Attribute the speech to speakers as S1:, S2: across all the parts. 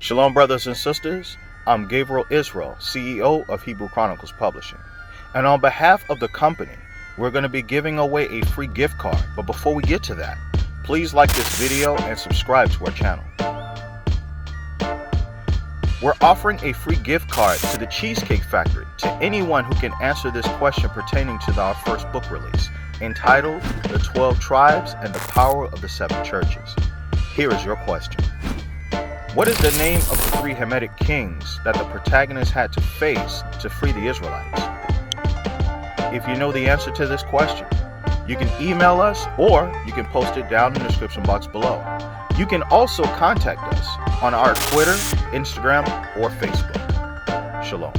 S1: Shalom, brothers and sisters. I'm Gabriel Israel, CEO of Hebrew Chronicles Publishing. And on behalf of the company, we're going to be giving away a free gift card. But before we get to that, please like this video and subscribe to our channel. We're offering a free gift card to the Cheesecake Factory to anyone who can answer this question pertaining to our first book release, entitled The 12 Tribes and the Power of the 7 Churches. Here is your question. What is the name of the 3 Hamitic kings that the protagonist had to face to free the Israelites? If you know the answer to this question, you can email us or you can post it down in the description box below. You can also contact us on our Twitter, Instagram, or Facebook. Shalom.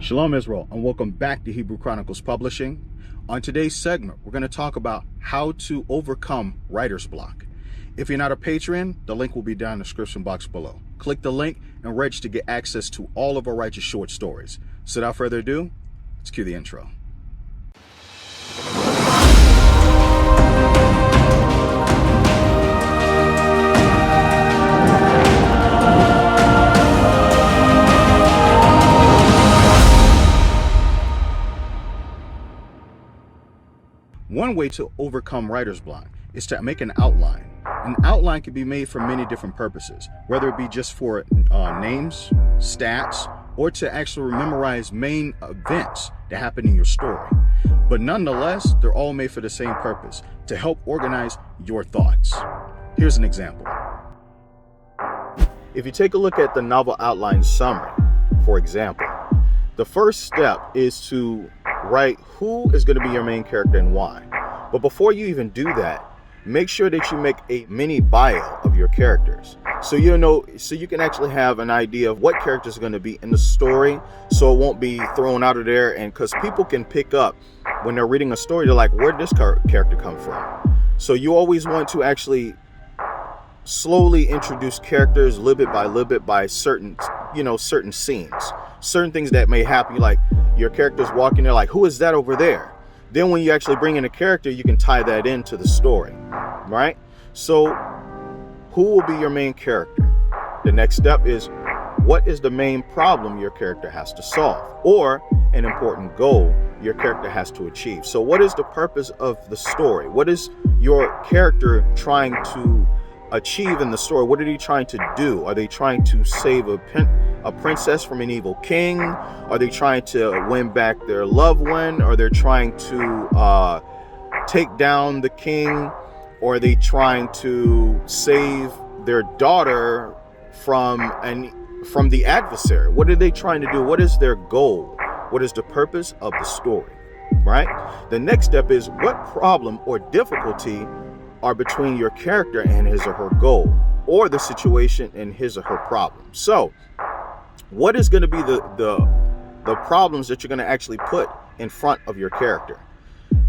S1: Shalom Israel, and welcome back to Hebrew Chronicles Publishing. On today's segment, we're going to talk about how to overcome writer's block. If you're not a patron, the link will be down in the description box below. Click the link and register to get access to all of our righteous short stories. So without further ado, let's cue the intro. One way to overcome writer's block is to make an outline. An outline can be made for many different purposes, whether it be just for names, stats, or to actually memorize main events that happen in your story. But nonetheless, they're all made for the same purpose, to help organize your thoughts. Here's an example. If you take a look at the novel outline summary, for example, the first step is to write who is going to be your main character and why. But before you even do that, make sure that you make a mini bio of your characters. So you can actually have an idea of what characters are going to be in the story, so it won't be thrown out of there. And because people can pick up when they're reading a story, they're like, where'd this character come from? So you always want to actually slowly introduce characters little bit by certain scenes, certain things that may happen. Like your character's walking there, like, who is that over there? Then when you actually bring in a character, you can tie that into the story, right? So who will be your main character? The next step is, what is the main problem your character has to solve, or an important goal your character has to achieve? So what is the purpose of the story? What is your character trying to achieve in the story? What are they trying to do? Are they trying to save a princess from an evil king? Are they trying to win back their loved one? Are they trying to take down the king? Or are they trying to save their daughter from the adversary? What are they trying to do? What is their goal? What is the purpose of the story, right? The next step is, what problem or difficulty are between your character and his or her goal, or the situation and his or her problem? So what is going to be the problems that you're going to actually put in front of your character?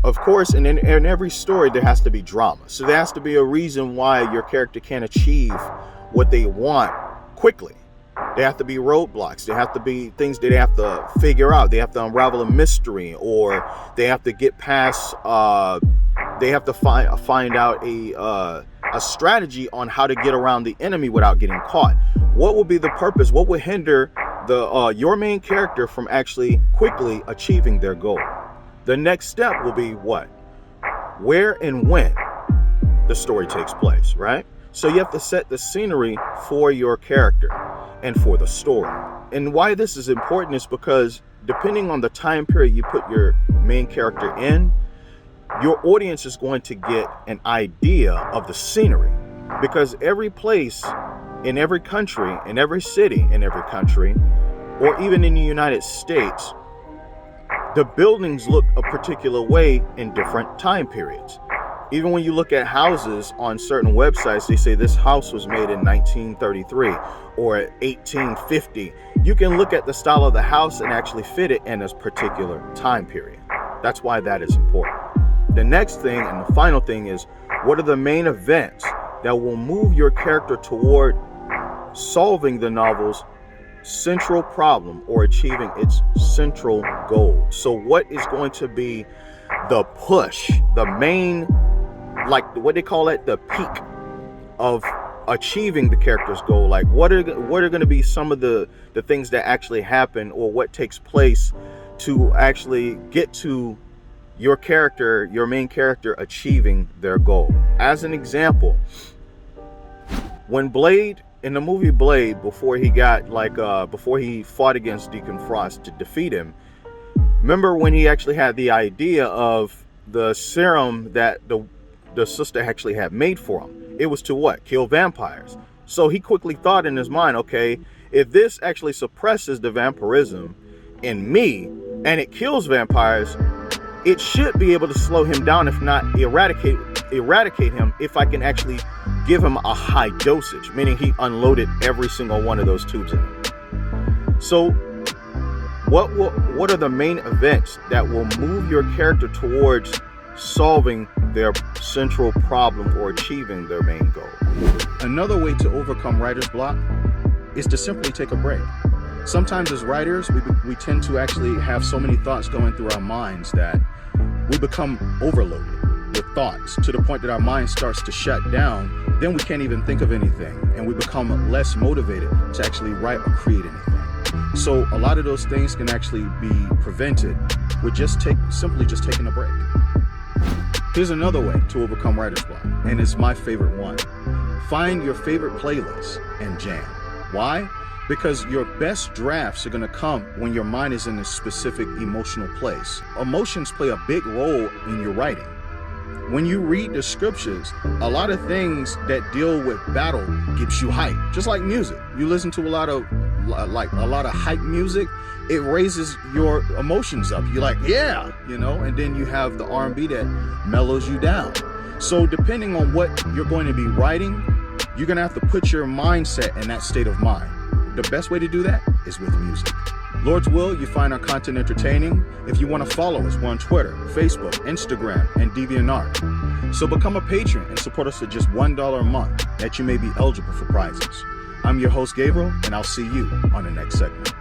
S1: Of course, in every story, there has to be drama. So there has to be a reason why your character can't achieve what they want quickly. There have to be roadblocks. There have to be things that they have to figure out. They have to unravel a mystery, or they have to get past, they have to find out a strategy on how to get around the enemy without getting caught. What will be the purpose? What will hinder your main character from actually quickly achieving their goal? The next step will be what? Where and when the story takes place, right? So you have to set the scenery for your character and for the story. And why this is important is because depending on the time period you put your main character in, your audience is going to get an idea of the scenery. Because every place in every country, in every city in every country, or even in the United States, the buildings look a particular way in different time periods. Even when you look at houses on certain websites, they say this house was made in 1933 or 1850. You can look at the style of the house and actually fit it in a particular time period. That's why that is important. The next thing and the final thing is, what are the main events that will move your character toward solving the novel's central problem or achieving its central goal. So what is going to be the push, the main, like what they call it, the peak of achieving the character's goal? Like what are going to be some of the things that actually happen, or what takes place to actually get to your character, your main character, achieving their goal? As an example, when Blade, in the movie Blade, before he fought against Deacon Frost to defeat him, remember when he actually had the idea of the serum that the sister actually had made for him? It was to what? Kill vampires. So he quickly thought in his mind, okay, if this actually suppresses the vampirism in me and it kills vampires, it should be able to slow him down, if not eradicate him, if I can actually give him a high dosage, meaning he unloaded every single one of those tubes in him. So what are the main events that will move your character towards solving their central problem or achieving their main goal? Another way to overcome writer's block is to simply take a break. Sometimes as writers, we tend to actually have so many thoughts going through our minds that we become overloaded with thoughts to the point that our mind starts to shut down. Then we can't even think of anything, and we become less motivated to actually write or create anything. So a lot of those things can actually be prevented with simply taking a break. Here's another way to overcome writer's block, and it's my favorite one. Find your favorite playlist and jam. Why? Because your best drafts are going to come when your mind is in a specific emotional place. Emotions play a big role in your writing. When you read the scriptures, a lot of things that deal with battle gets you hype. Just like music, you listen to a lot of hype music, it raises your emotions up. You're like, yeah, and then you have the R&B that mellows you down. So depending on what you're going to be writing, you're going to have to put your mindset in that state of mind. The best way to do that is with music. Lord's will, you find our content entertaining. If you want to follow us, we're on Twitter, Facebook, Instagram, and DeviantArt. So become a patron and support us at just $1 a month, that you may be eligible for prizes. I'm your host, Gabriel, and I'll see you on the next segment.